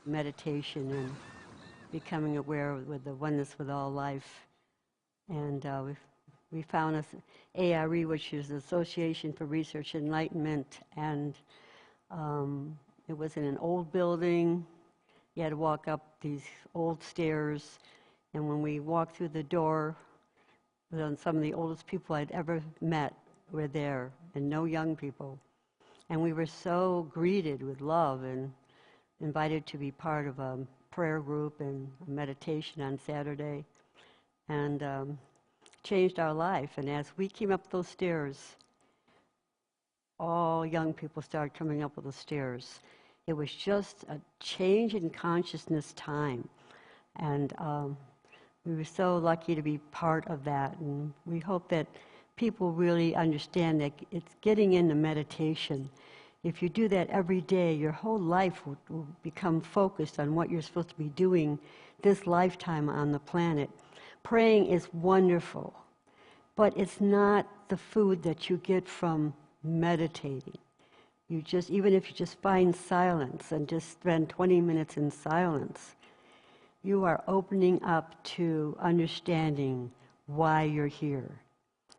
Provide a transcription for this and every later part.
meditation and becoming aware with the oneness with all life. And we found this ARE, which is the Association for Research Enlightenment, and it was in an old building. You had to walk up these old stairs, and when we walked through the door, some of the oldest people I'd ever met were there, and no young people. And we were so greeted with love and invited to be part of a prayer group and a meditation on Saturday, and changed our life. And as we came up those stairs, all young people started coming up the stairs. It was just a change in consciousness time. And we were so lucky to be part of that. And we hope that people really understand that it's getting into meditation. If you do that every day, your whole life will become focused on what you're supposed to be doing this lifetime on the planet. Praying is wonderful, but it's not the food that you get from meditating. You just, even if you just find silence and just spend 20 minutes in silence, you are opening up to understanding why you're here.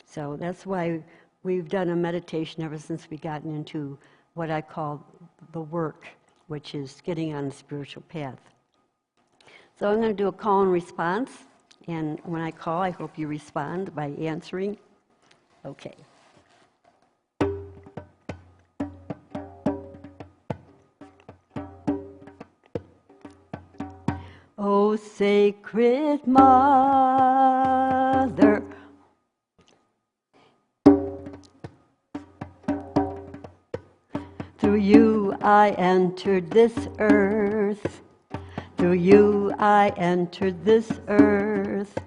So that's why we've done a meditation ever since we gotten into what I call the work, which is getting on the spiritual path. So I'm going to do a call and response, and when I call, I hope you respond by answering. Okay. O sacred Mother, through you I entered this earth. Through you I entered this earth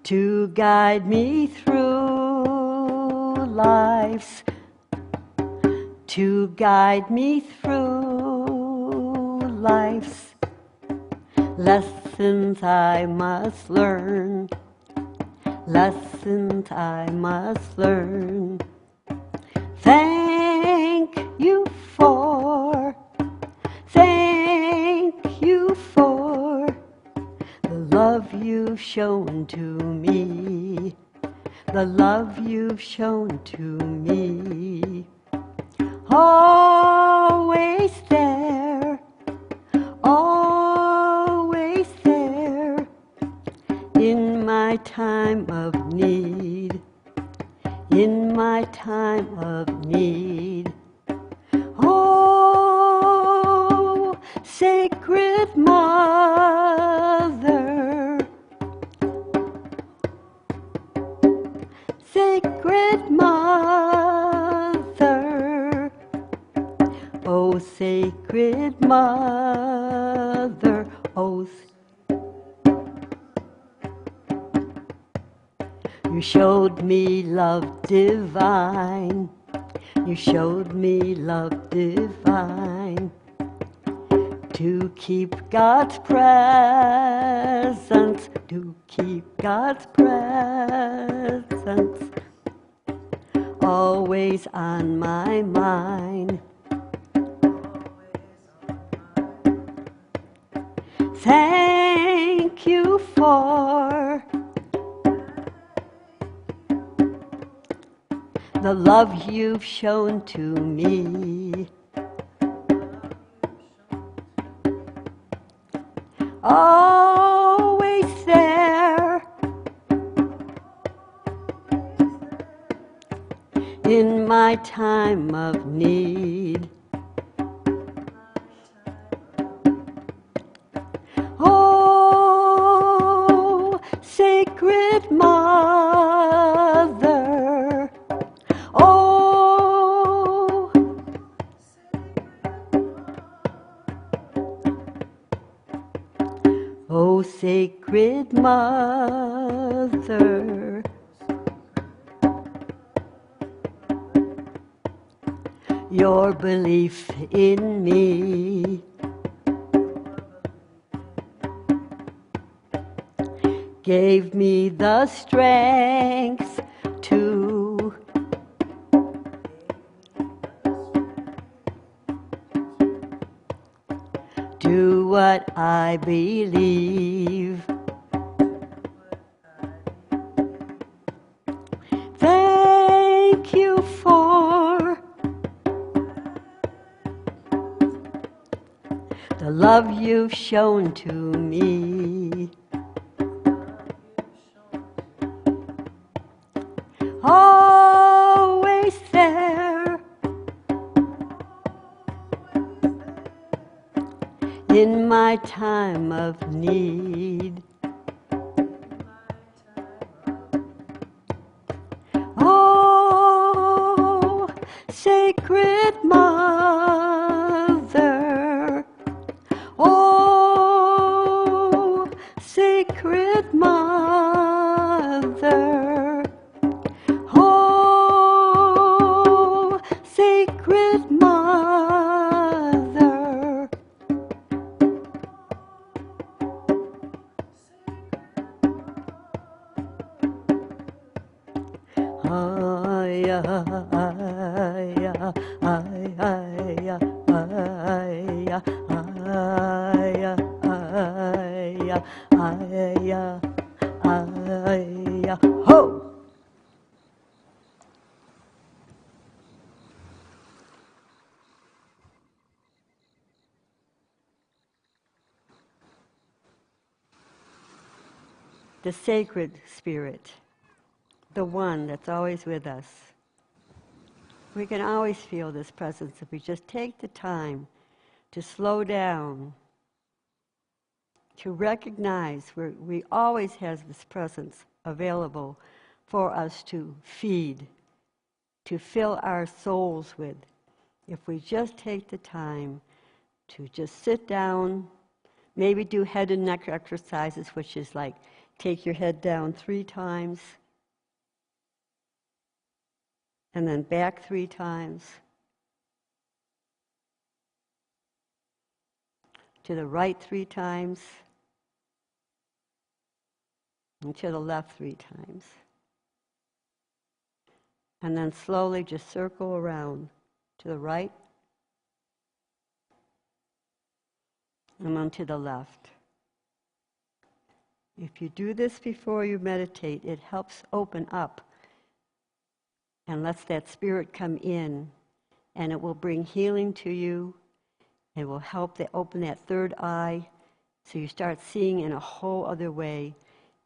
to guide me through life's lessons I must learn, Thank you for the love you've shown to me, Always there, in my time of need, Oh, sacred Mother, oh, sacred Mother, oh, you showed me love divine. To keep God's presence, always on my mind. Thank you for the love you've shown to me. Always there, in my time of need. Oh, sacred Mother, oh, sacred Mother, your belief in me gave me the strength to do what I believe. Thank you for the love you've shown to me. Always there in my time of need. Oh, sacred mother. Oh, sacred mother. Oh, sacred mother. Aya, aya, aya, aya, aya, aya, aya, aya, ho! The sacred spirit, the one that's always with us. We can always feel this presence if we just take the time to slow down, to recognize we always have this presence available for us to feed, to fill our souls with. If we just take the time to just sit down, maybe do head and neck exercises, which is like take your head down 3 times, and then back 3 times, to the right 3 times, and to the left 3 times. And then slowly just circle around to the right, and then to the left. If you do this before you meditate, it helps open up and lets that spirit come in, and it will bring healing to you. It will help to open that third eye so you start seeing in a whole other way,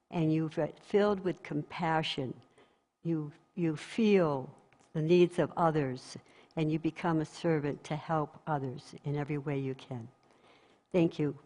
and you're filled with compassion. You feel the needs of others, and you become a servant to help others in every way you can. Thank you.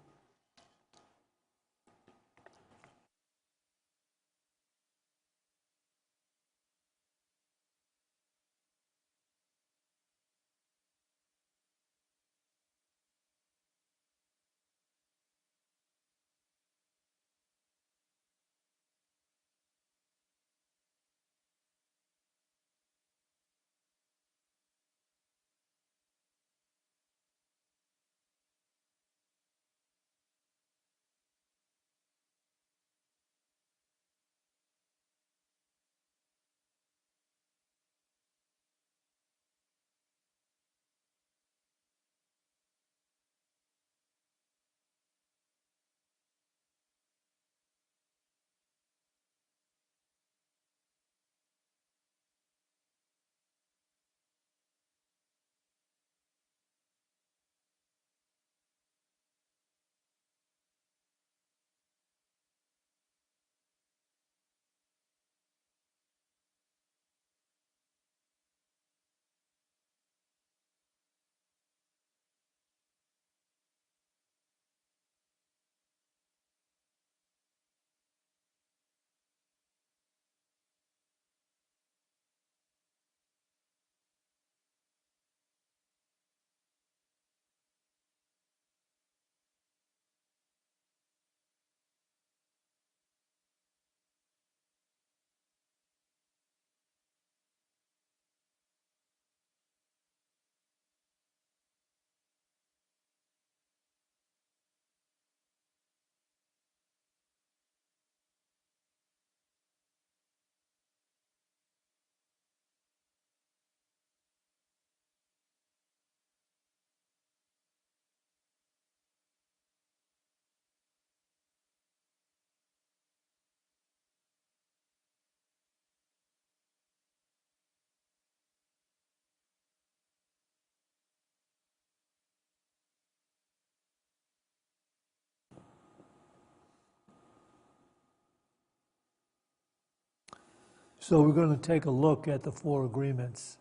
So we're going to take a look at the four agreements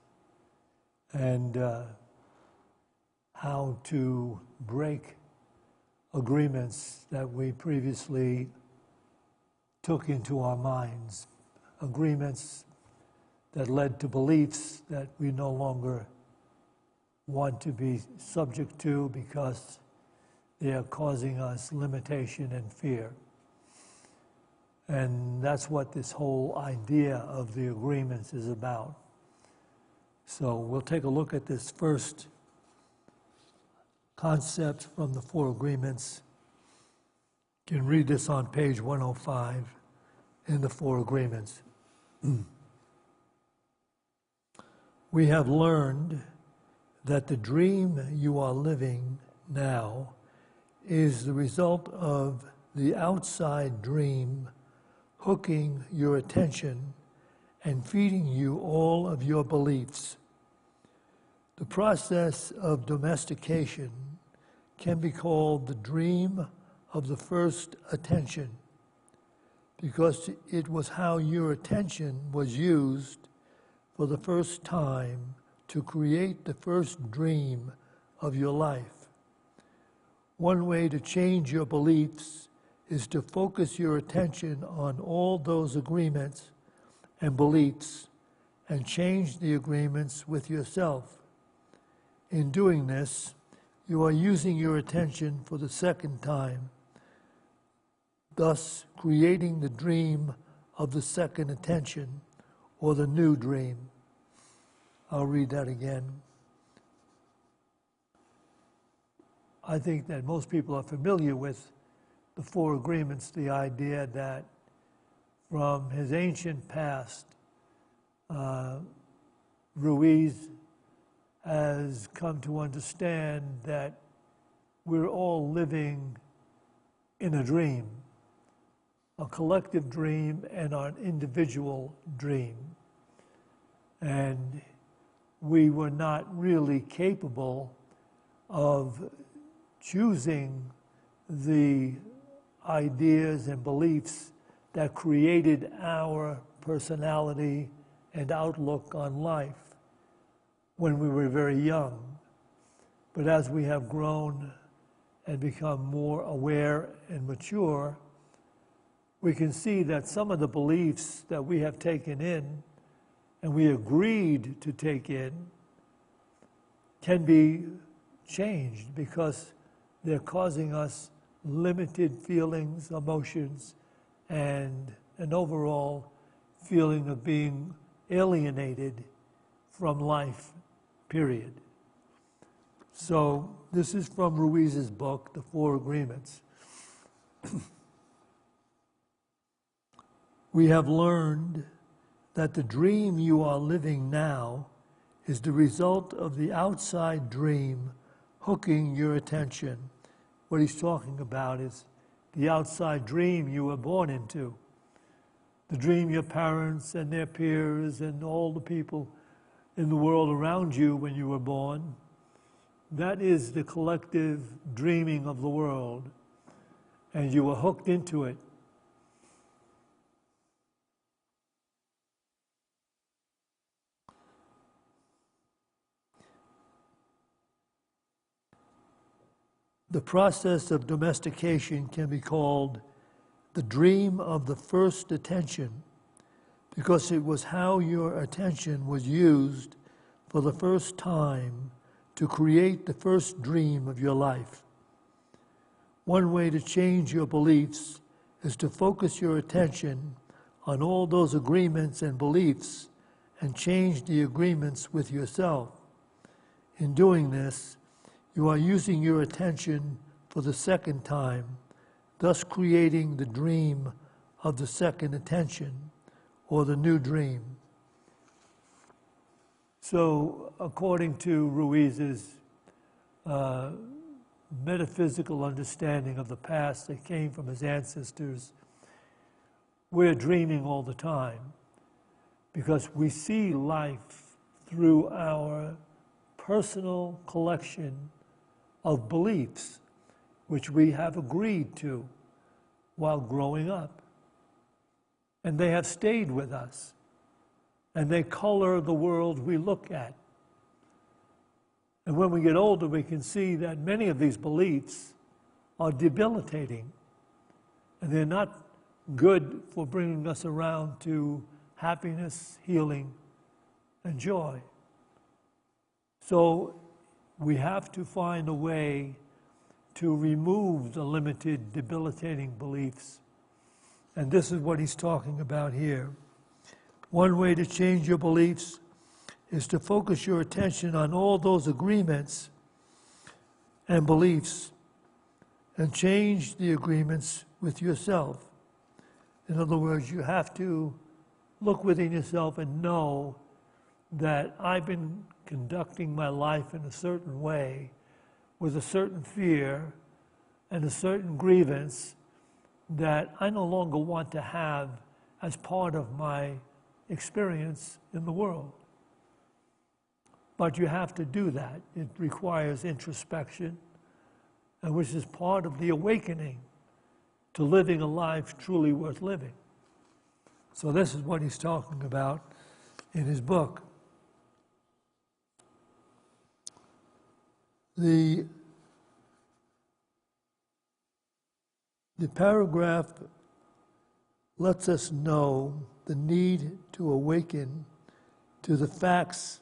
and how to break agreements that we previously took into our minds, agreements that led to beliefs that we no longer want to be subject to because they are causing us limitation and fear. And that's what this whole idea of the agreements is about. So we'll take a look at this first concept from the four agreements. You can read this on page 105 in the four agreements. We have learned that the dream you are living now is the result of the outside dream hooking your attention and feeding you all of your beliefs. The process of domestication can be called the dream of the first attention because it was how your attention was used for the first time to create the first dream of your life. One way to change your beliefs is to focus your attention on all those agreements and beliefs and change the agreements with yourself. In doing this, you are using your attention for the second time, thus creating the dream of the second attention or the new dream. I'll read that again. I think that most people are familiar with the four agreements, the idea that from his ancient past, Ruiz has come to understand that we're all living in a dream, a collective dream and an individual dream. And we were not really capable of choosing the ideas and beliefs that created our personality and outlook on life when we were very young. But as we have grown and become more aware and mature, we can see that some of the beliefs that we have taken in and we agreed to take in can be changed because they're causing us limited feelings, emotions, and an overall feeling of being alienated from life, period. So this is from Ruiz's book, The Four Agreements. We have learned that the dream you are living now is the result of the outside dream hooking your attention. What he's talking about is the outside dream you were born into, the dream your parents and their peers and all the people in the world around you when you were born. That is the collective dreaming of the world, and you were hooked into it. The process of domestication can be called the dream of the first attention because it was how your attention was used for the first time to create the first dream of your life. One way to change your beliefs is to focus your attention on all those agreements and beliefs and change the agreements with yourself. In doing this, you are using your attention for the second time, thus creating the dream of the second attention or the new dream. So, according to Ruiz's metaphysical understanding of the past that came from his ancestors, we're dreaming all the time because we see life through our personal collection of beliefs which we have agreed to while growing up. And they have stayed with us. and they color the world we look at. And when we get older, we can see that many of these beliefs are debilitating, and they're not good for bringing us around to happiness, healing, and joy. So we have to find a way to remove the limited, debilitating beliefs. And this is what he's talking about here. One way to change your beliefs is to focus your attention on all those agreements and beliefs and change the agreements with yourself. In other words, you have to look within yourself and know that I've been conducting my life in a certain way with a certain fear and a certain grievance that I no longer want to have as part of my experience in the world. But you have to do that. It requires introspection, and which is part of the awakening to living a life truly worth living. So this is what he's talking about in his book. The paragraph lets us know the need to awaken to the facts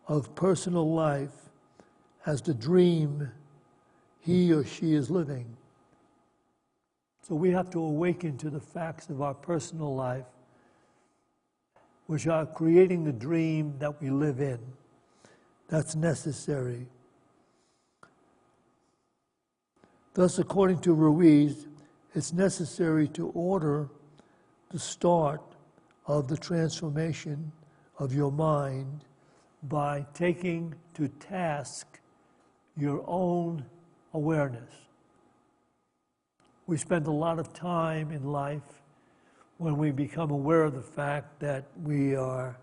of personal life as the dream he or she is living. So we have to awaken to the facts of our personal life, which are creating the dream that we live in. That's necessary. Thus, according to Ruiz, it's necessary to order the start of the transformation of your mind by taking to task your own awareness. We spend a lot of time in life when we become aware of the fact that we are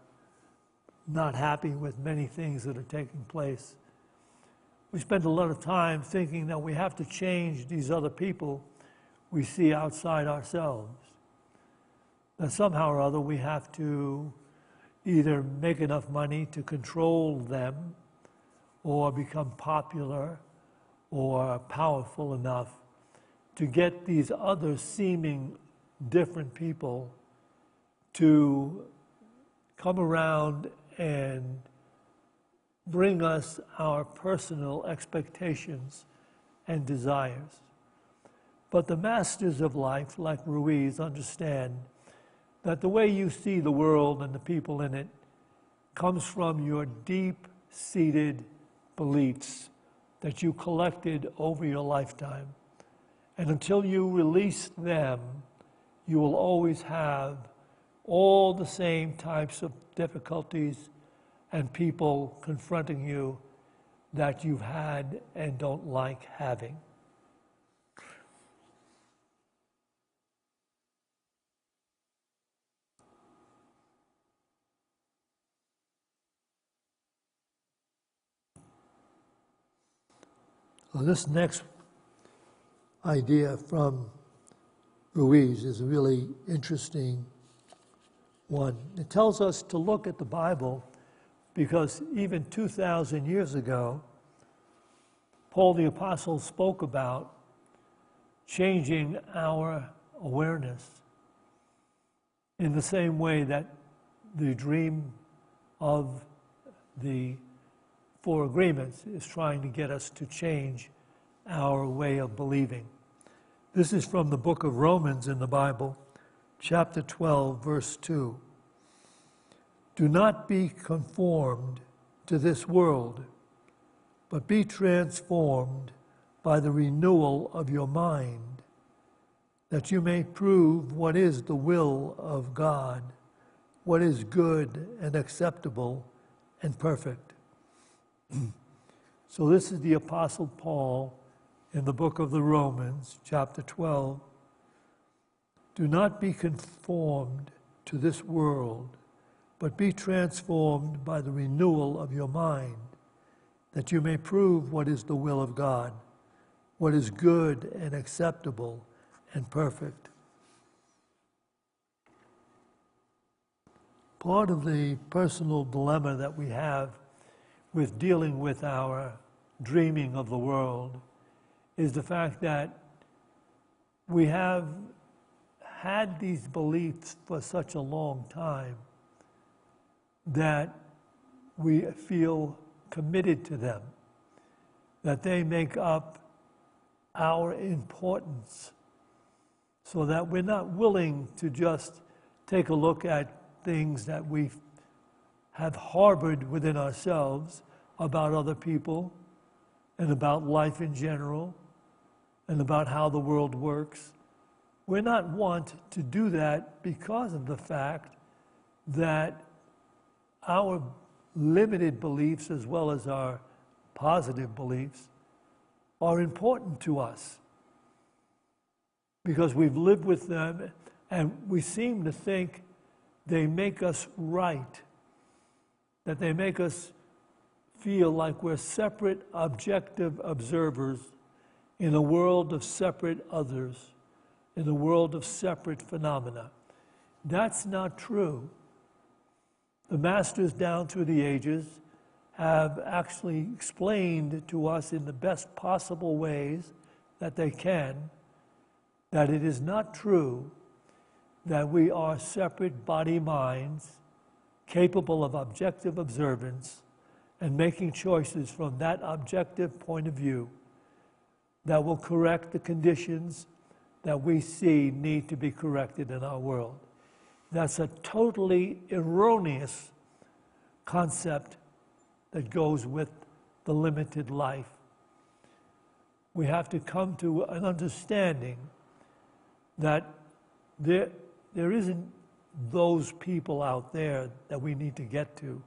not happy with many things that are taking place. We spend a lot of time thinking that we have to change these other people we see outside ourselves. That somehow or other we have to either make enough money to control them or become popular or powerful enough to get these other seeming different people to come around and bring us our personal expectations and desires. But the masters of life, like Ruiz, understand that the way you see the world and the people in it comes from your deep-seated beliefs that you collected over your lifetime. And until you release them, you will always have all the same types of difficulties and people confronting you that you've had and don't like having. Well, this next idea from Ruiz is a really interesting one. It tells us to look at the Bible because even 2,000 years ago, Paul the Apostle spoke about changing our awareness in the same way that the dream of the Four Agreements is trying to get us to change our way of believing. This is from the book of Romans in the Bible, chapter 12, verse 2. Do not be conformed to this world, but be transformed by the renewal of your mind, that you may prove what is the will of God, what is good and acceptable and perfect. So this is the Apostle Paul in the book of the Romans, chapter 12. Do not be conformed to this world, but be transformed by the renewal of your mind, that you may prove what is the will of God, what is good and acceptable and perfect. part of the personal dilemma that we have with dealing with our dreaming of the world is the fact that we have had these beliefs for such a long time that we feel committed to them, that they make up our importance, so that we're not willing to just take a look at things that we have harbored within ourselves about other people and about life in general and about how the world works. We're not want to do that because of the fact that our limited beliefs as well as our positive beliefs are important to us, because we've lived with them and we seem to think they make us right, that they make us feel like we're separate objective observers in a world of separate others, in a world of separate phenomena. That's not true. The masters down through the ages have actually explained to us in the best possible ways that they can that it is not true that we are separate body minds capable of objective observance and making choices from that objective point of view that will correct the conditions that we see need to be corrected in our world. That's a totally erroneous concept that goes with the limited life. We have to come to an understanding that there isn't those people out there that we need to get to.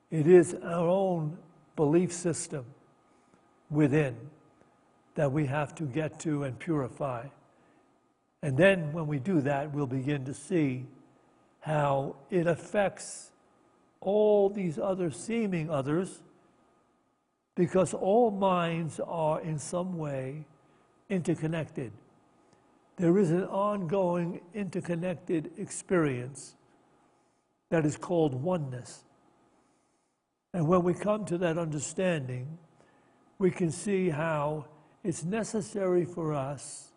It is our own belief system within that we have to get to and purify. And then when we do that, we'll begin to see how it affects all these other seeming others, because all minds are in some way interconnected. There is an ongoing interconnected experience that is called oneness. And when we come to that understanding, we can see how it's necessary for us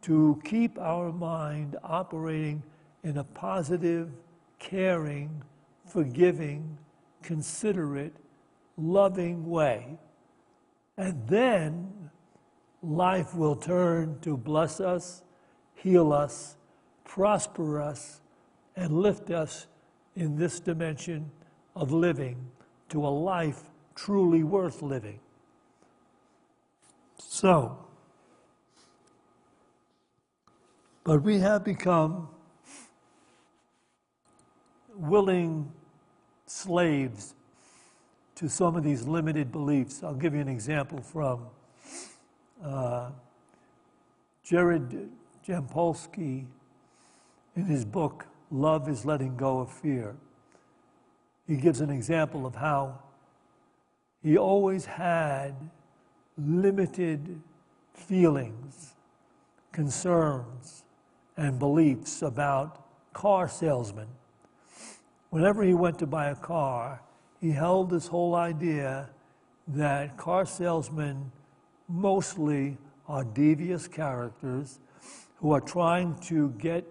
to keep our mind operating in a positive, caring, forgiving, considerate, loving way. And then life will turn to bless us, heal us, prosper us, and lift us in this dimension of living to a life truly worth living. So, but we have become willing slaves to some of these limited beliefs. I'll give you an example from Jared Jampolsky in his book, Love is Letting Go of Fear. He gives an example of how he always had limited feelings, concerns, and beliefs about car salesmen. Whenever he went to buy a car, he held this whole idea that car salesmen mostly are devious characters who are trying to get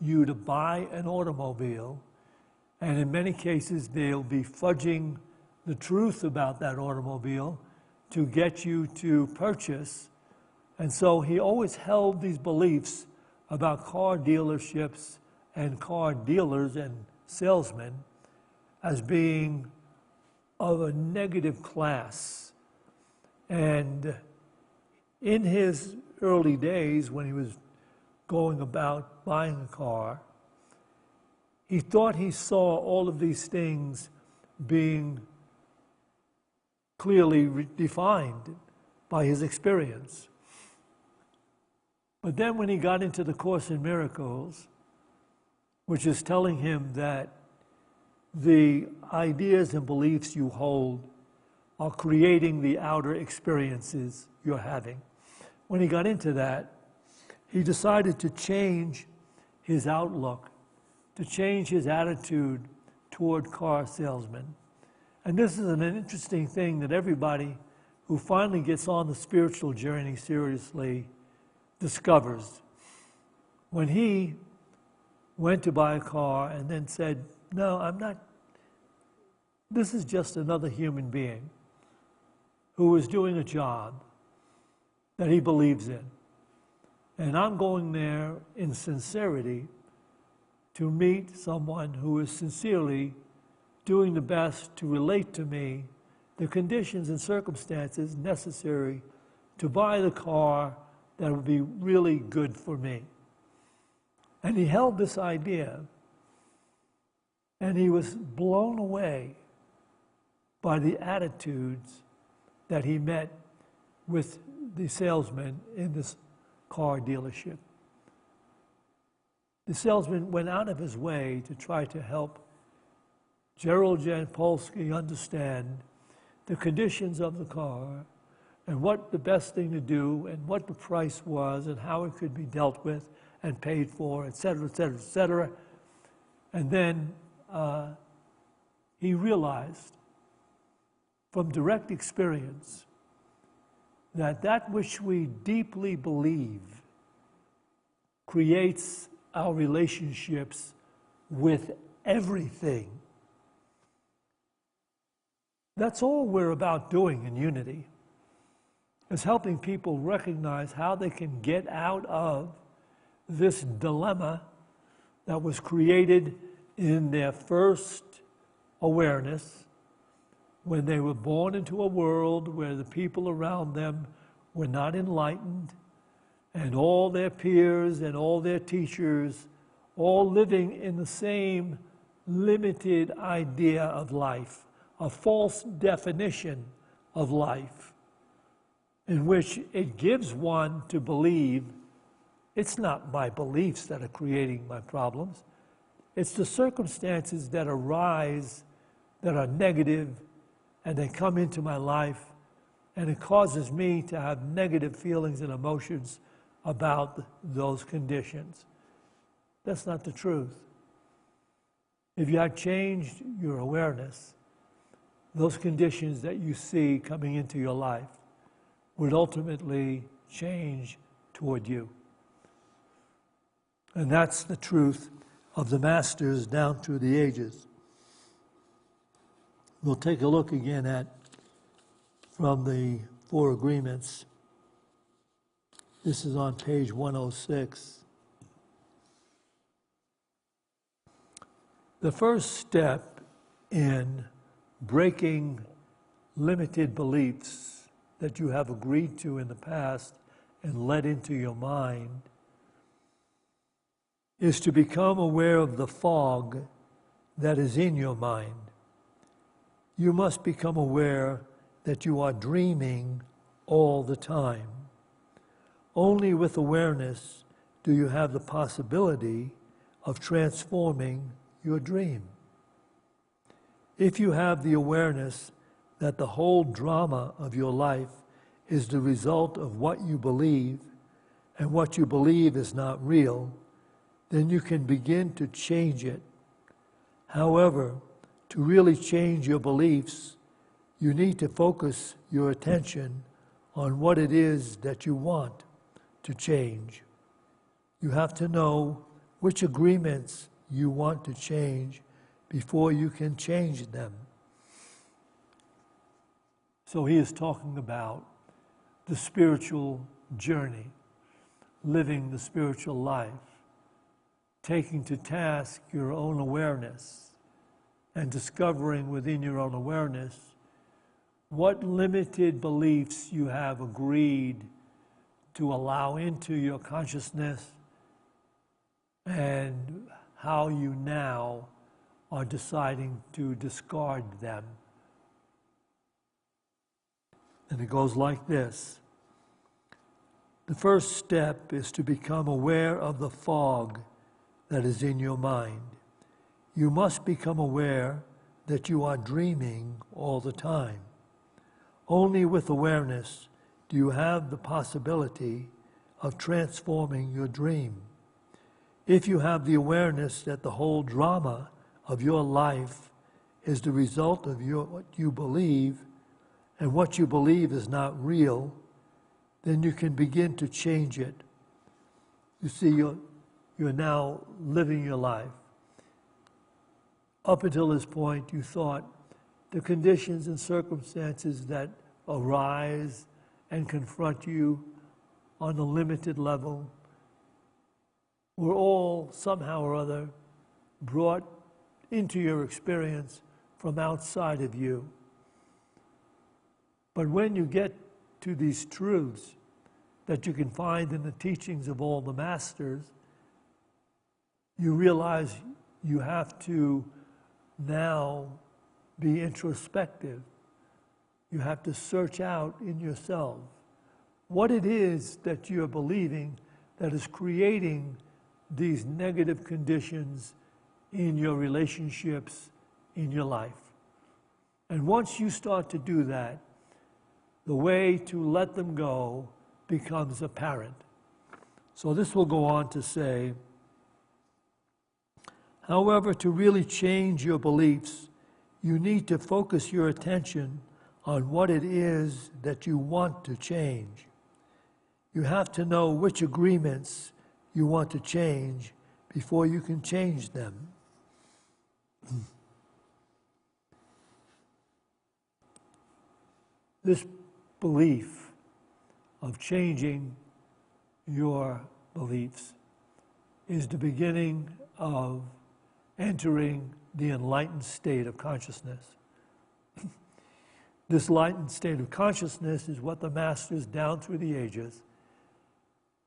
you to buy an automobile, and in many cases they'll be fudging the truth about that automobile to get you to purchase. And so he always held these beliefs about car dealerships and car dealers and salesmen as being of a negative class. And in his early days, when he was going about buying a car, he thought he saw all of these things being clearly defined by his experience. But then when he got into the Course in Miracles, which is telling him that the ideas and beliefs you hold are creating the outer experiences you're having. When he got into that, he decided to change his outlook, to change his attitude toward car salesmen. And this is an interesting thing that everybody who finally gets on the spiritual journey seriously discovers. When he went to buy a car and then said, no, I'm not, this is just another human being who is doing a job that he believes in. And I'm going there in sincerity to meet someone who is sincerely doing the best to relate to me the conditions and circumstances necessary to buy the car that would be really good for me. And he held this idea, and he was blown away by the attitudes that he met with the salesman in this car dealership. The salesman went out of his way to try to help Gerald Jampolsky understand the conditions of the car and what the best thing to do and what the price was and how it could be dealt with and paid for, et cetera, et cetera, et cetera. And then he realized from direct experience that that which we deeply believe creates our relationships with everything. That's all we're about doing in Unity, is helping people recognize how they can get out of this dilemma that was created in their first awareness when they were born into a world where the people around them were not enlightened, and all their peers and all their teachers all living in the same limited idea of life, a false definition of life, in which it gives one to believe it's not my beliefs that are creating my problems, it's the circumstances that arise that are negative, and they come into my life, and it causes me to have negative feelings and emotions about those conditions. That's not the truth. If you had changed your awareness, those conditions that you see coming into your life would ultimately change toward you. And that's the truth of the masters down through the ages. We'll take a look again at, from the Four Agreements. This is on page 106. The first step in breaking limited beliefs that you have agreed to in the past and let into your mind is to become aware of the fog that is in your mind. You must become aware that you are dreaming all the time. Only with awareness do you have the possibility of transforming your dream. If you have the awareness that the whole drama of your life is the result of what you believe, and what you believe is not real, then you can begin to change it. However, to really change your beliefs, you need to focus your attention on what it is that you want to change. You have to know which agreements you want to change before you can change them. So he is talking about the spiritual journey, living the spiritual life, taking to task your own awareness and discovering within your own awareness what limited beliefs you have agreed to allow into your consciousness and how you now are deciding to discard them. And it goes like this. The first step is to become aware of the fog that is in your mind. You must become aware that you are dreaming all the time. Only with awareness do you have the possibility of transforming your dream. if you have the awareness that the whole drama of your life is the result of what you believe, and what you believe is not real, then you can begin to change it. You see, you're now living your life. Up until this point, you thought the conditions and circumstances that arise and confront you on a limited level were all somehow or other brought into your experience from outside of you. But when you get to these truths that you can find in the teachings of all the masters, you realize you have to now be introspective. You have to search out in yourself what it is that you're believing that is creating these negative conditions in your relationships, in your life. And once you start to do that, the way to let them go becomes apparent. So this will go on to say, however, to really change your beliefs, you need to focus your attention on what it is that you want to change. You have to know which agreements you want to change before you can change them. This belief of changing your beliefs is the beginning of entering the enlightened state of consciousness. This enlightened state of consciousness is what the masters down through the ages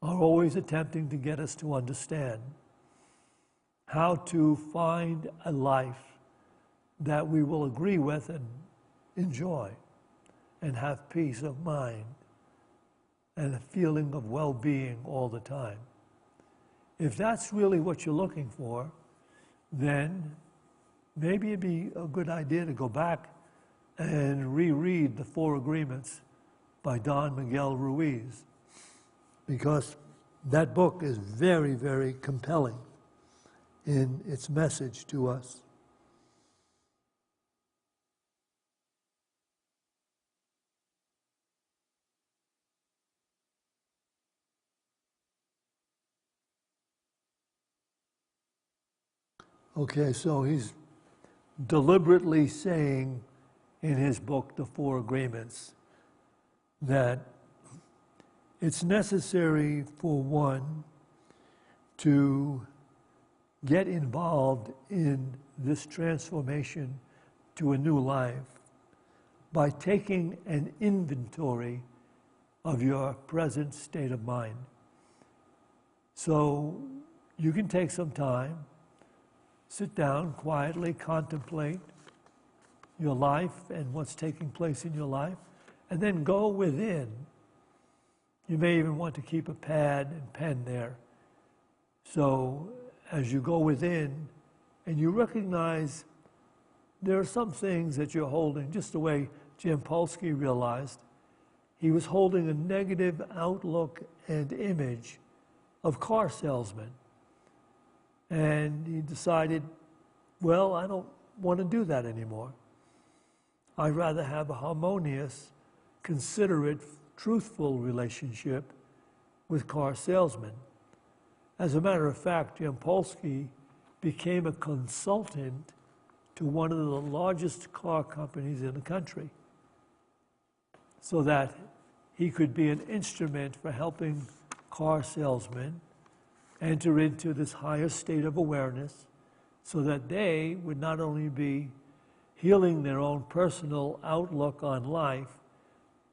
are always attempting to get us to understand. How to find a life that we will agree with and enjoy and have peace of mind and a feeling of well-being all the time. If that's really what you're looking for, then maybe it'd be a good idea to go back and reread the Four Agreements by Don Miguel Ruiz, because that book is very, very compelling in its message to us. Okay, so he's deliberately saying in his book, The Four Agreements, that it's necessary for one to get involved in this transformation to a new life by taking an inventory of your present state of mind. So you can take some time, sit down, quietly contemplate your life and what's taking place in your life, and then go within. You may even want to keep a pad and pen there. So as you go within and you recognize there are some things that you're holding, just the way Jim Polsky realized. He was holding a negative outlook and image of car salesmen. And he decided, well, I don't want to do that anymore. I'd rather have a harmonious, considerate, truthful relationship with car salesmen. As a matter of fact, Jim Polsky became a consultant to one of the largest car companies in the country, so that he could be an instrument for helping car salesmen enter into this higher state of awareness, so that they would not only be healing their own personal outlook on life,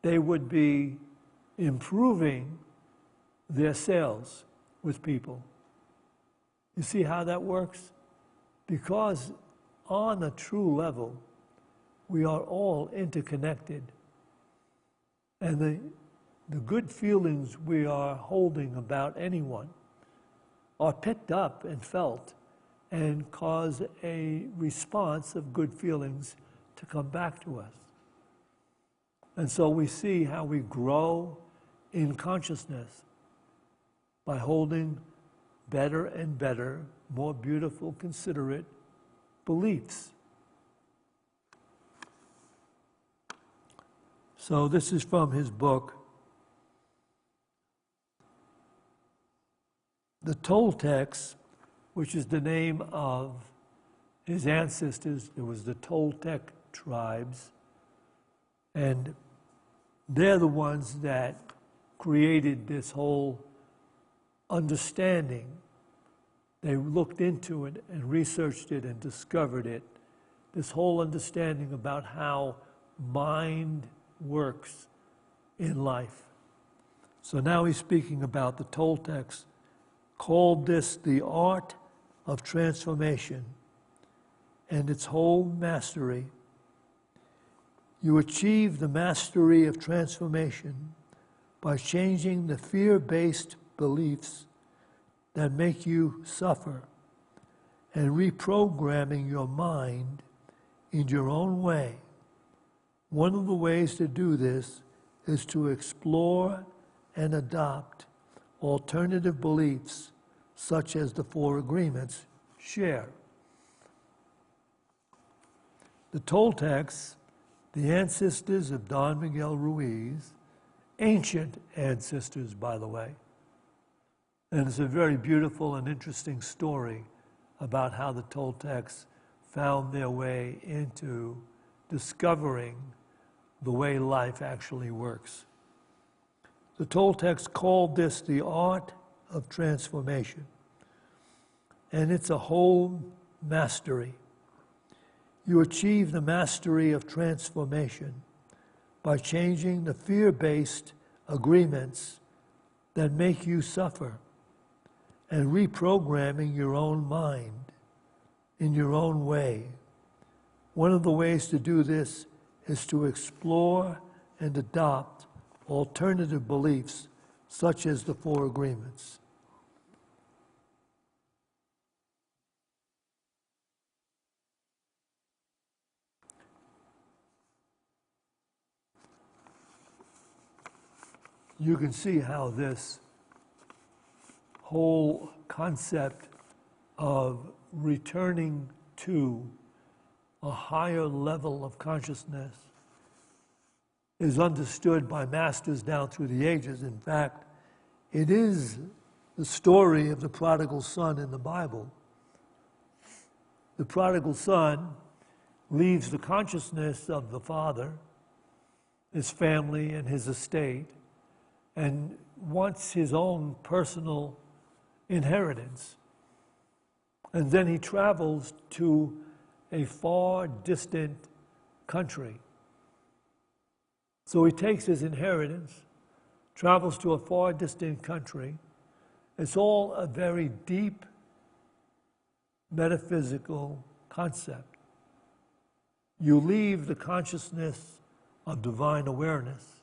they would be improving their sales with people. You see how that works? Because on a true level, we are all interconnected. And the good feelings we are holding about anyone are picked up and felt and cause a response of good feelings to come back to us. And so we see how we grow in consciousness by holding better and better, more beautiful, considerate beliefs. So this is from his book. The Toltecs, which is the name of his ancestors, it was the Toltec tribes, and they're the ones that created this whole understanding. They looked into it and researched it and discovered it, this whole understanding about how mind works in life. So now he's speaking about the Toltecs, called this the art of transformation and its whole mastery. You achieve the mastery of transformation by changing the fear-based beliefs that make you suffer and reprogramming your mind in your own way. One of the ways to do this is to explore and adopt alternative beliefs such as the Four Agreements share. The Toltecs, the ancestors of Don Miguel Ruiz, ancient ancestors, by the way, and it's a very beautiful and interesting story about how the Toltecs found their way into discovering the way life actually works. The Toltecs called this the art of transformation, and it's a whole mastery. You achieve the mastery of transformation by changing the fear-based agreements that make you suffer and reprogramming your own mind in your own way. One of the ways to do this is to explore and adopt alternative beliefs such as the Four Agreements. You can see how this whole concept of returning to a higher level of consciousness is understood by masters down through the ages. In fact, it is the story of the prodigal son in the Bible. The prodigal son leaves the consciousness of the father, his family, and his estate, and wants his own personal inheritance. And then he travels to a far distant country. So he takes his inheritance, travels to a far distant country. It's all a very deep metaphysical concept. You leave the consciousness of divine awareness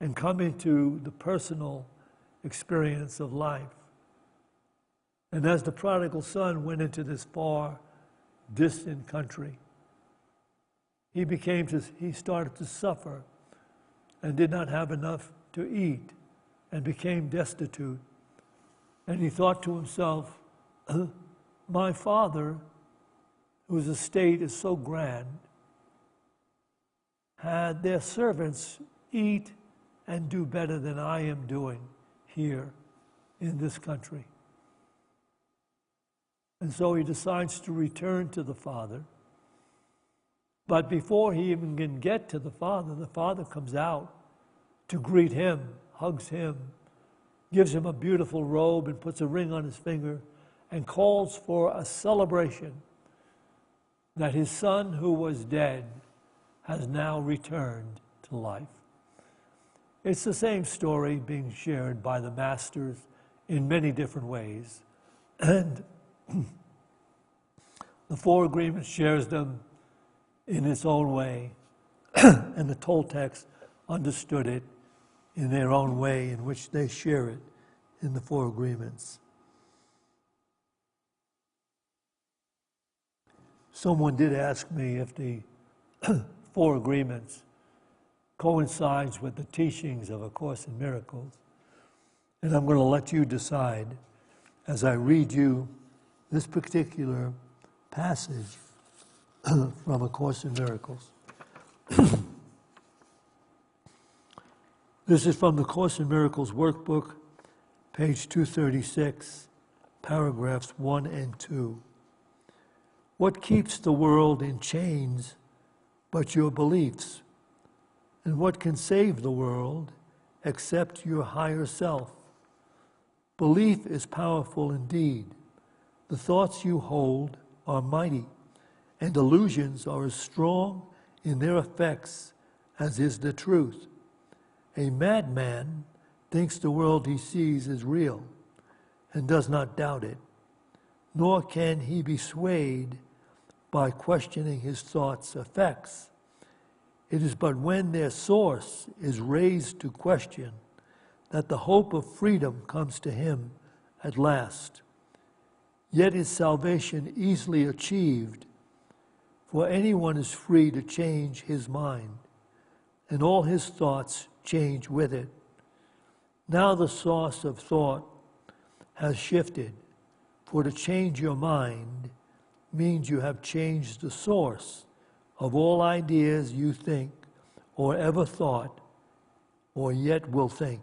and come into the personal experience of life. And as the prodigal son went into this far distant country, he started to suffer and did not have enough to eat and became destitute. And he thought to himself, my father, whose estate is so grand, had their servants eat and do better than I am doing here in this country. And so he decides to return to the father. But before he even can get to the father comes out to greet him, hugs him, gives him a beautiful robe and puts a ring on his finger and calls for a celebration that his son who was dead has now returned to life. It's the same story being shared by the masters in many different ways. And the Four Agreements shares them in its own way, and the Toltecs understood it in their own way in which they share it in the Four Agreements. Someone did ask me if the Four Agreements coincides with the teachings of A Course in Miracles, and I'm going to let you decide. as I read you this particular passage from A Course in Miracles. This is from the Course in Miracles workbook, page 236, paragraphs 1 and 2. What keeps the world in chains but your beliefs? And what can save the world except your higher self? Belief is powerful indeed. The thoughts you hold are mighty, and illusions are as strong in their effects as is the truth. A madman thinks the world he sees is real and does not doubt it, nor can he be swayed by questioning his thoughts' effects. It is but when their source is raised to question that the hope of freedom comes to him at last. Yet is salvation easily achieved, for anyone is free to change his mind, and all his thoughts change with it. Now the source of thought has shifted, for to change your mind means you have changed the source of all ideas you think or ever thought or yet will think.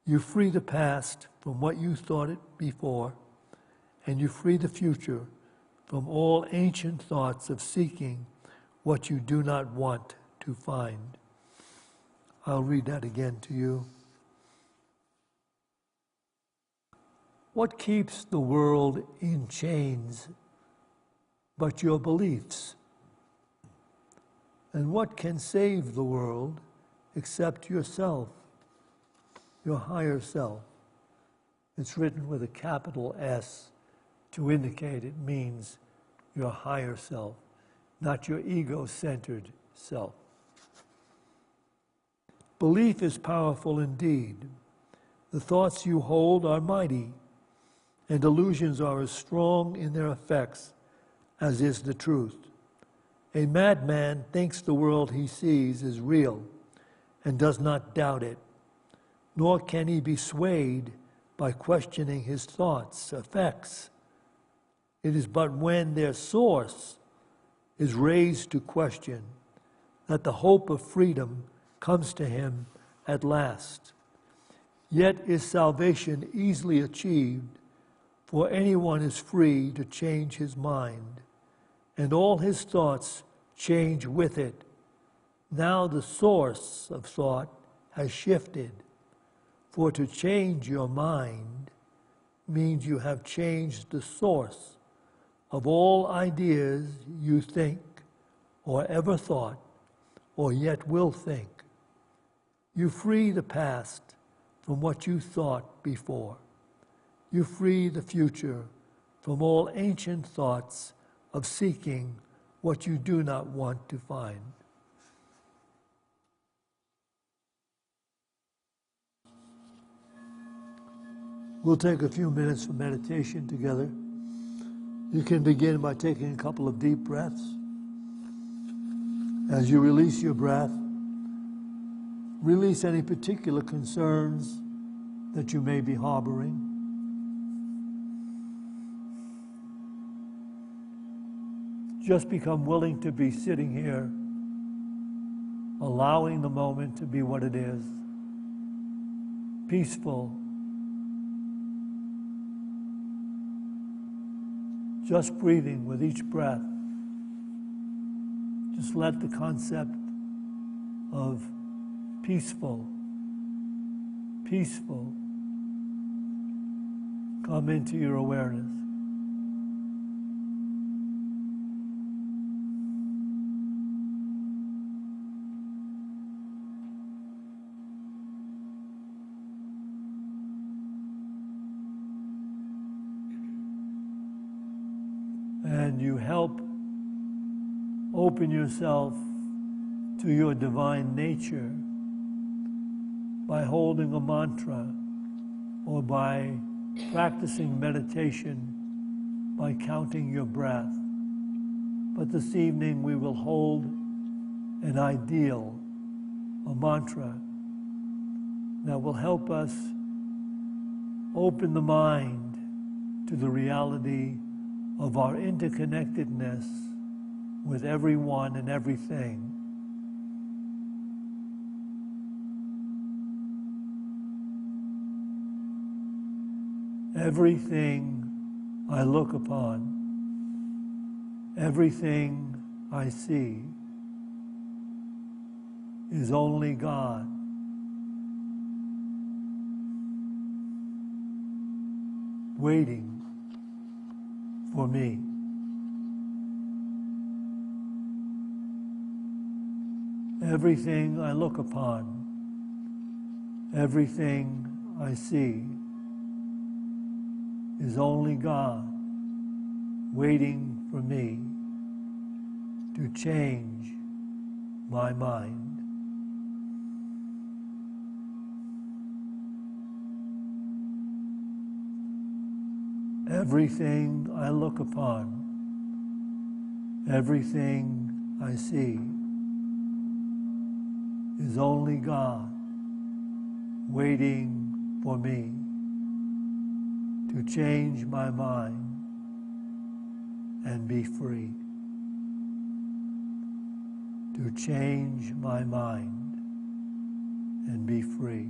You free the past from what you thought it before, and you free the future from all ancient thoughts of seeking what you do not want to find. I'll read that again to you. What keeps the world in chains but your beliefs? And what can save the world except yourself, your higher self? It's written with a capital S to indicate it means your higher self, not your ego-centered self. Belief is powerful indeed. The thoughts you hold are mighty, and illusions are as strong in their effects as is the truth. A madman thinks the world he sees is real and does not doubt it, nor can he be swayed by questioning his thoughts' effects. It is but when their source is raised to question that the hope of freedom comes to him at last. Yet is salvation easily achieved, for anyone is free to change his mind, and all his thoughts change with it. Now the source of thought has shifted, for to change your mind means you have changed the source of all ideas you think or ever thought or yet will think. You free the past from what you thought before. You free the future from all ancient thoughts of seeking what you do not want to find. We'll take a few minutes for meditation together. You can begin by taking a couple of deep breaths. As you release your breath, release any particular concerns that you may be harboring. Just become willing to be sitting here, allowing the moment to be what it is, peaceful. Just breathing with each breath. Just let the concept of peaceful come into your awareness. And you help open yourself to your divine nature by holding a mantra or by practicing meditation by counting your breath. But this evening we will hold an ideal, a mantra that will help us open the mind to the reality of our interconnectedness with everyone and everything. Everything I look upon, everything I see is only God. Waiting for me. Everything I look upon, everything I see is only God waiting for me to change my mind. Everything I look upon, everything I see is only God waiting for me to change my mind and be free. To change my mind and be free.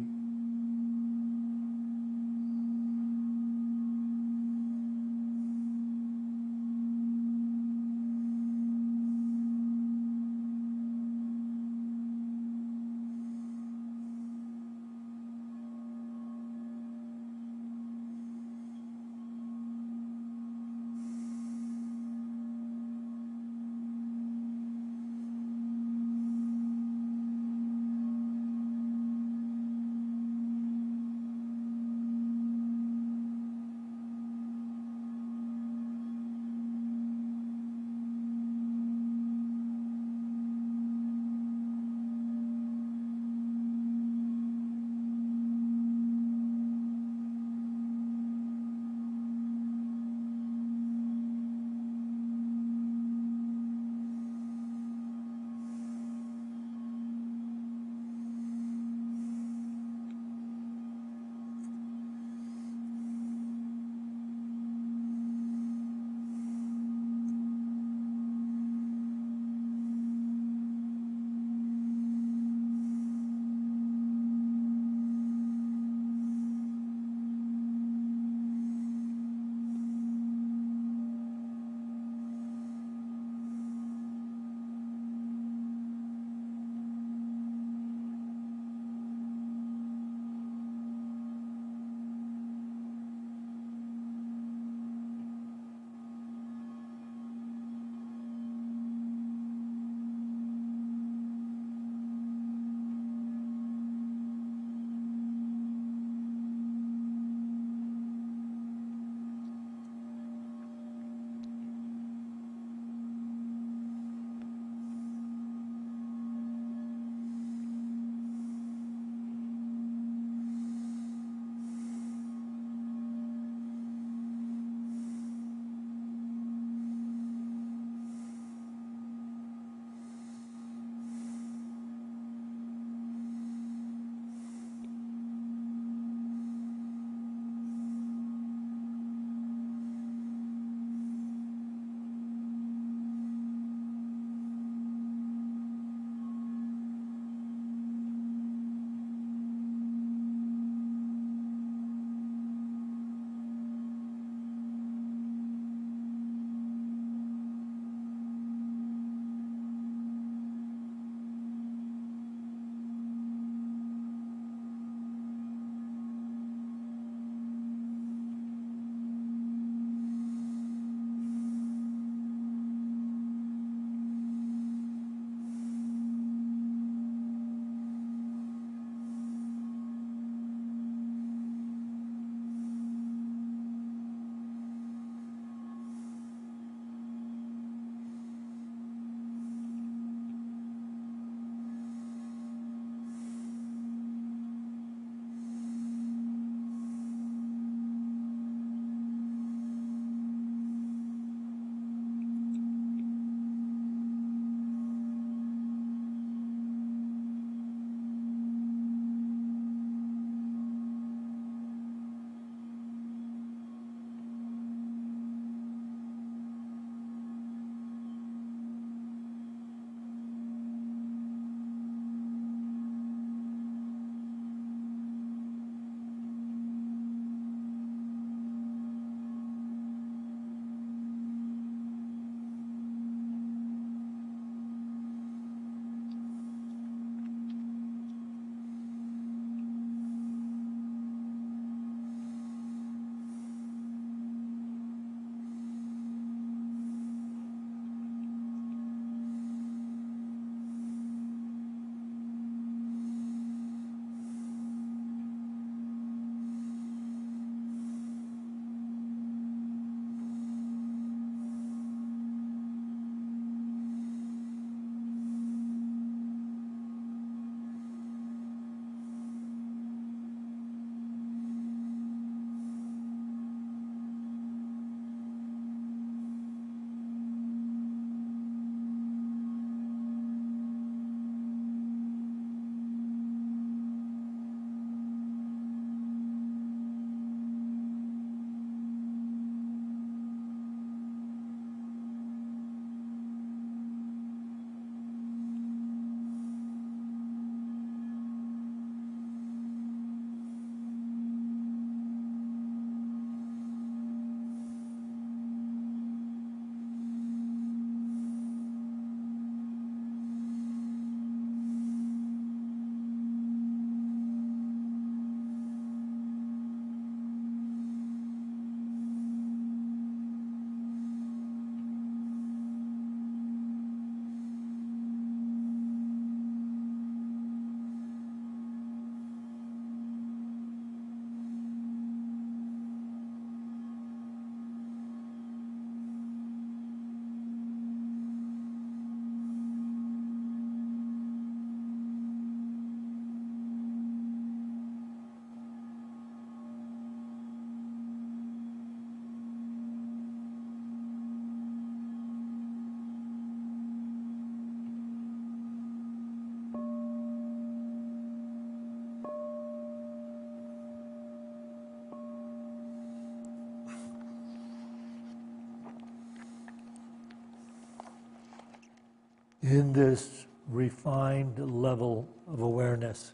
In this refined level of awareness,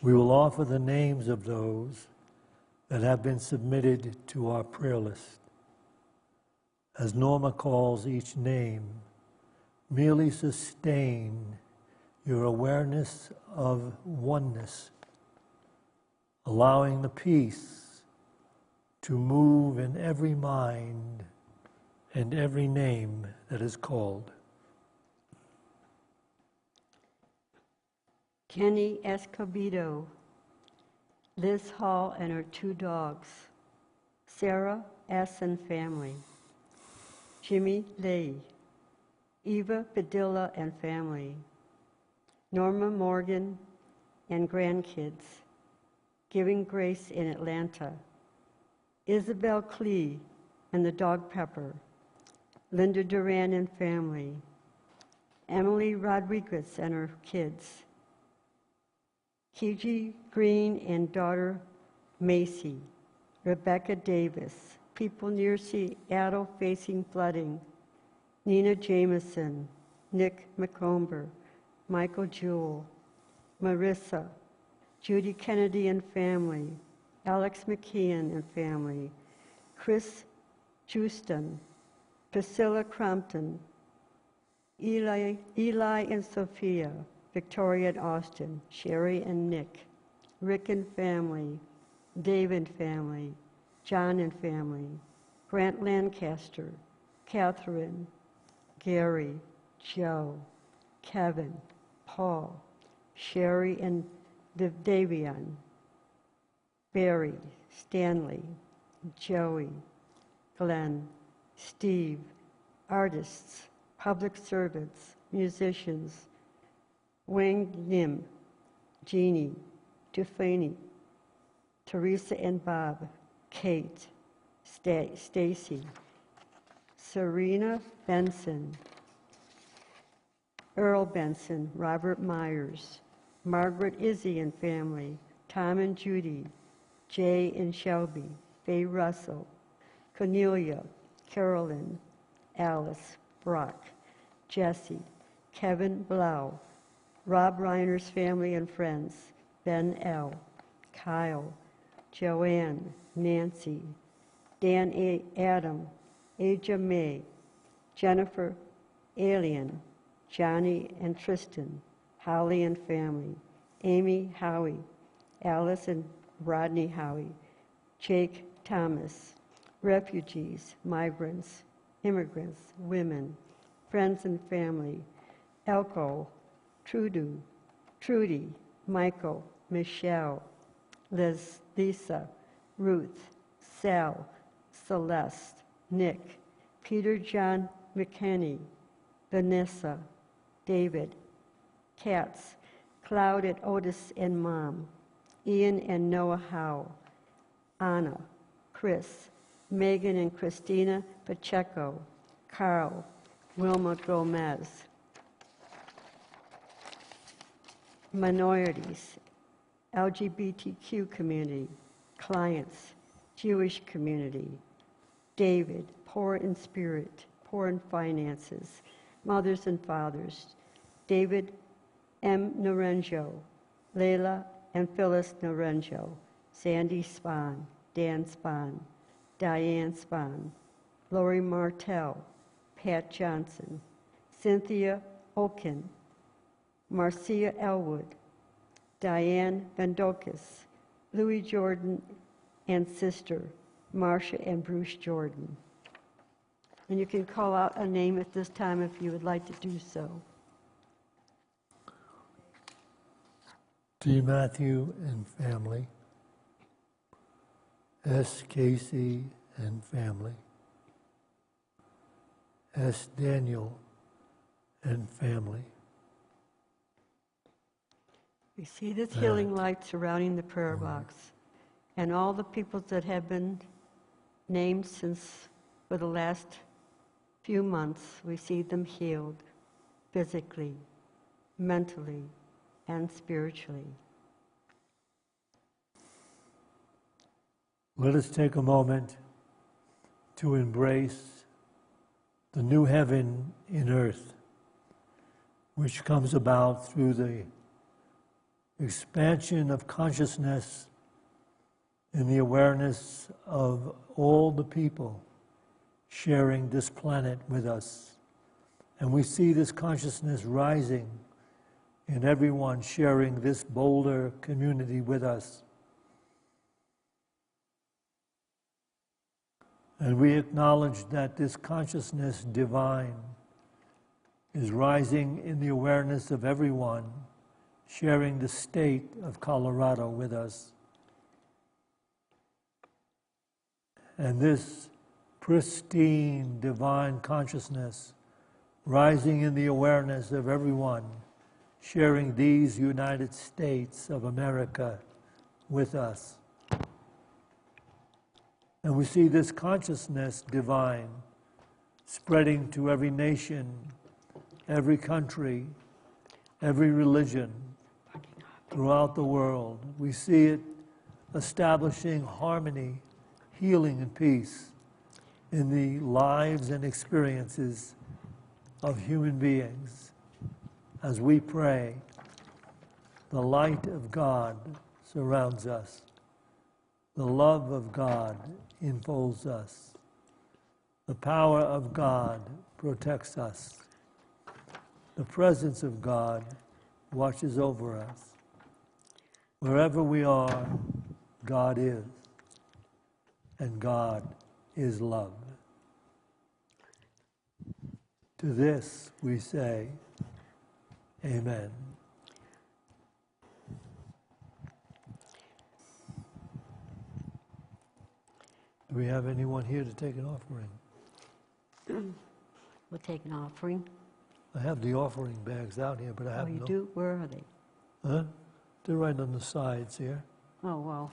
we will offer the names of those that have been submitted to our prayer list. As Norma calls each name, merely sustain your awareness of oneness, allowing the peace to move in every mind and every name that is called. Kenny Escobedo, Liz Hall and her 2 dogs, Sarah S. and family, Jimmy Lee, Eva Padilla and family, Norma Morgan and grandkids, Giving Grace in Atlanta, Isabel Klee and the dog Pepper, Linda Duran and family, Emily Rodriguez and her kids, Kiji Green and daughter Macy, Rebecca Davis, people near Seattle facing flooding, Nina Jameson, Nick McComber, Michael Jewell, Marissa, Judy Kennedy and family, Alex McKeon and family, Chris Justin, Priscilla Crompton, Eli and Sophia, Victoria and Austin, Sherry and Nick, Rick and family, Dave and family, John and family, Grant Lancaster, Catherine, Gary, Joe, Kevin, Paul, Sherry and Davian, Barry, Stanley, Joey, Glenn, Steve, artists, public servants, musicians, Wang Nim, Jeannie, Tiffany, Teresa and Bob, Kate, Stacy, Serena Benson, Earl Benson, Robert Myers, Margaret Izzy and family, Tom and Judy, Jay and Shelby, Faye Russell, Cornelia, Carolyn, Alice, Brock, Jesse, Kevin Blau, Rob Reiner's family and friends, Ben L., Kyle, Joanne, Nancy, Dan Adam, Aja May, Jennifer Alien, Johnny and Tristan, Holly and family, Amy Howie, Alice and Rodney Howie, Jake Thomas, refugees, migrants, immigrants, women, friends and family, Elko, Trudy, Michael, Michelle, Liz, Lisa, Ruth, Sal, Celeste, Nick, Peter John McKinney, Vanessa, David, Katz, Cloud and Otis and Mom, Ian and Noah Howe, Anna, Chris, Megan and Christina Pacheco, Carl, Wilma Gomez. Minorities, LGBTQ community, clients, Jewish community, David, poor in spirit, poor in finances, mothers and fathers, David M. Narenjo, Layla and Phyllis Narenjo, Sandy Spahn, Dan Spahn, Diane Spahn, Lori Martell, Pat Johnson, Cynthia Oken, Marcia Elwood, Diane Vendokis, Louis Jordan and sister, Marcia and Bruce Jordan. And you can call out a name at this time if you would like to do so. D. Matthew and family, S. Casey and family, S. Daniel and family. We see this healing light surrounding the prayer box, and all the people that have been named since for the last few months, we see them healed physically, mentally, and spiritually. Let us take a moment to embrace the new heaven in earth which comes about through the expansion of consciousness in the awareness of all the people sharing this planet with us. And we see this consciousness rising in everyone sharing this Boulder community with us. And we acknowledge that this consciousness divine is rising in the awareness of everyone sharing the state of Colorado with us. And this pristine divine consciousness rising in the awareness of everyone sharing these United States of America with us. And we see this consciousness divine spreading to every nation, every country, every religion throughout the world. We see it establishing harmony, healing, and peace in the lives and experiences of human beings. As we pray, the light of God surrounds us. The love of God enfolds us. The power of God protects us. The presence of God watches over us. Wherever we are, God is, and God is love. To this we say, Amen. Do we have anyone here to take an offering? We'll take an offering. I have the offering bags out here, but I have Oh, you no. do? Where are they? Huh? They're right on the sides here. Oh, well.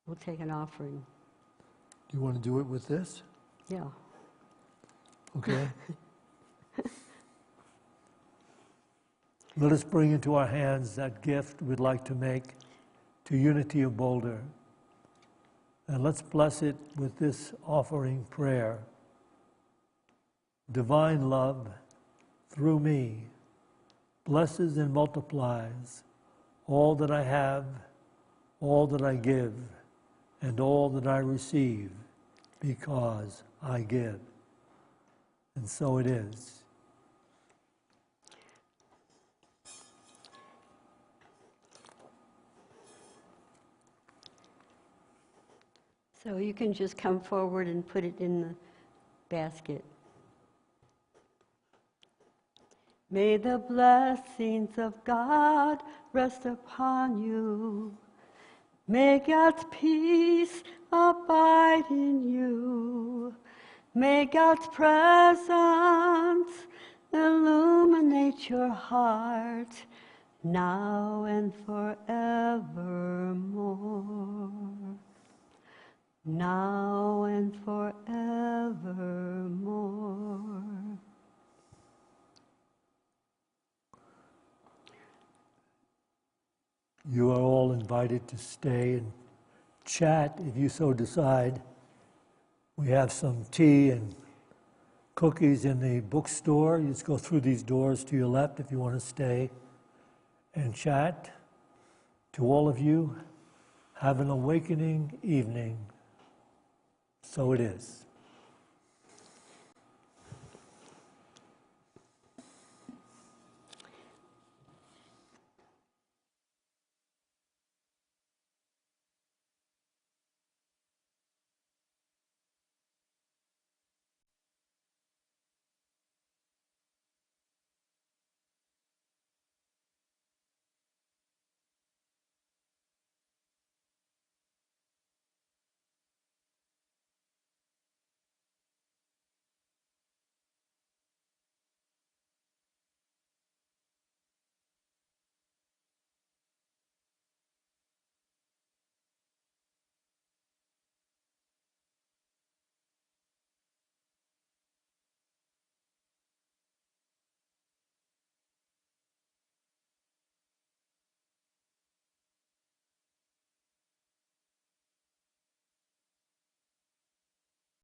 We'll take an offering. Do you want to do it with this? Yeah. Okay. Let us bring into our hands that gift we'd like to make to Unity of Boulder. And let's bless it with this offering prayer. Divine love, through me, blesses and multiplies all that I have, all that I give, and all that I receive, because I give. And so it is. So you can just come forward and put it in the basket. May the blessings of God rest upon you. May God's peace abide in you. May God's presence illuminate your heart now and forevermore. Now and forevermore. You are all invited to stay and chat if you so decide. We have some tea and cookies in the bookstore. You just go through these doors to your left if you want to stay and chat. To all of you, have an awakening evening. So it is.